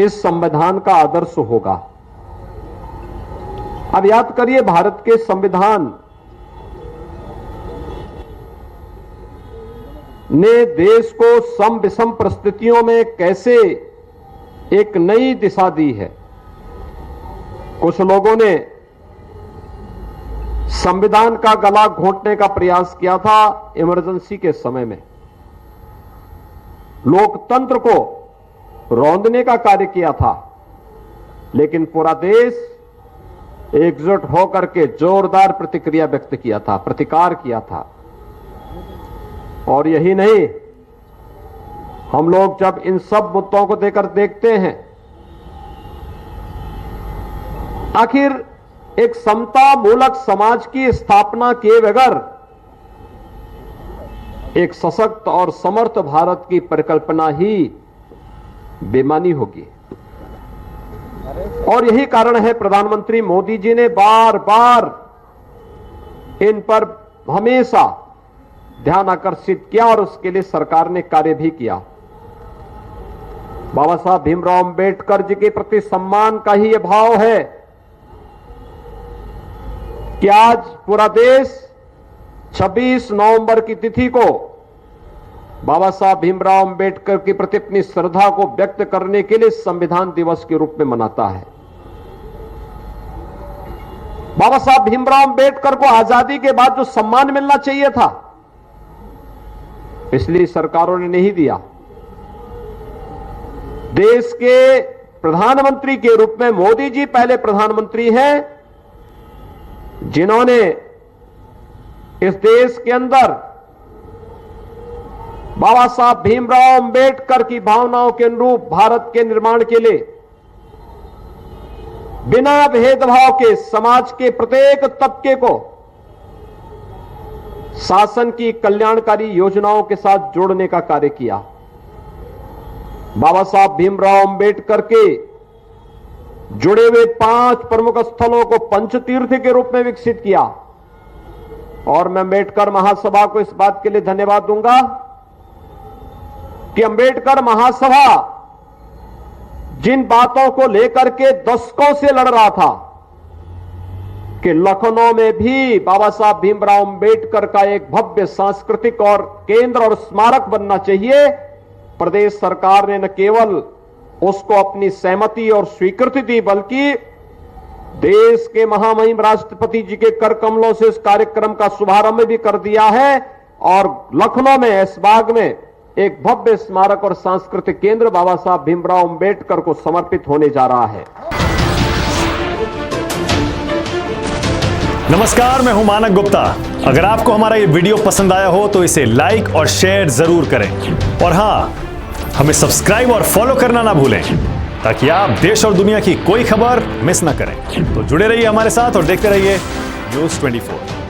इस संविधान का आदर्श होगा। अब याद करिए, भारत के संविधान ने देश को सम विषम परिस्थितियों में कैसे एक नई दिशा दी है। कुछ लोगों ने संविधान का गला घोंटने का प्रयास किया था इमरजेंसी के समय में, लोकतंत्र को रौंदने का कार्य किया था, लेकिन पूरा देश एकजुट होकर के जोरदार प्रतिक्रिया व्यक्त किया था, प्रतिकार किया था। और यही नहीं, हम लोग जब इन सब मुद्दों को देकर देखते हैं, आखिर एक समता मूलक समाज की स्थापना किए बगैर एक सशक्त और समर्थ भारत की परिकल्पना ही बेमानी होगी। और यही कारण है प्रधानमंत्री मोदी जी ने बार बार इन पर हमेशा ध्यान आकर्षित किया और उसके लिए सरकार ने कार्य भी किया। बाबा साहब भीमराव अंबेडकर जी के प्रति सम्मान का ही यह भाव है कि आज पूरा देश 26 नवंबर की तिथि को बाबा साहब भीमराव अंबेडकर के प्रति अपनी श्रद्धा को व्यक्त करने के लिए संविधान दिवस के रूप में मनाता है। बाबा साहब भीमराव अंबेडकर को आजादी के बाद जो सम्मान मिलना चाहिए था, पिछली सरकारों ने नहीं दिया। देश के प्रधानमंत्री के रूप में मोदी जी पहले प्रधानमंत्री हैं जिन्होंने इस देश के अंदर बाबा साहब भीमराव अंबेडकर की भावनाओं के अनुरूप भारत के निर्माण के लिए बिना भेदभाव के समाज के प्रत्येक तबके को शासन की कल्याणकारी योजनाओं के साथ जोड़ने का कार्य किया। बाबा साहब भीमराव अंबेडकर के जुड़े हुए 5 प्रमुख स्थलों को पंचतीर्थ के रूप में विकसित किया। और मैं अंबेडकर महासभा को इस बात के लिए धन्यवाद दूंगा कि अंबेडकर महासभा जिन बातों को लेकर के दशकों से लड़ रहा था कि लखनऊ में भी बाबा साहब भीमराव अंबेडकर का एक भव्य सांस्कृतिक और केंद्र और स्मारक बनना चाहिए, प्रदेश सरकार ने न केवल उसको अपनी सहमति और स्वीकृति दी, बल्कि देश के महामहिम राष्ट्रपति जी के कर कमलों से इस कार्यक्रम का शुभारंभ भी कर दिया है। और लखनऊ में ऐशबाग में एक भव्य स्मारक और सांस्कृतिक केंद्र बाबा साहब भीमराव अंबेडकर को समर्पित होने जा रहा है। नमस्कार, मैं हूं मानक गुप्ता। अगर आपको हमारा ये वीडियो पसंद आया हो तो इसे लाइक और शेयर जरूर करें, और हां, हमें सब्सक्राइब और फॉलो करना ना भूलें ताकि आप देश और दुनिया की कोई खबर मिस ना करें। तो जुड़े रहिए हमारे साथ और देखते रहिए न्यूज़ 24।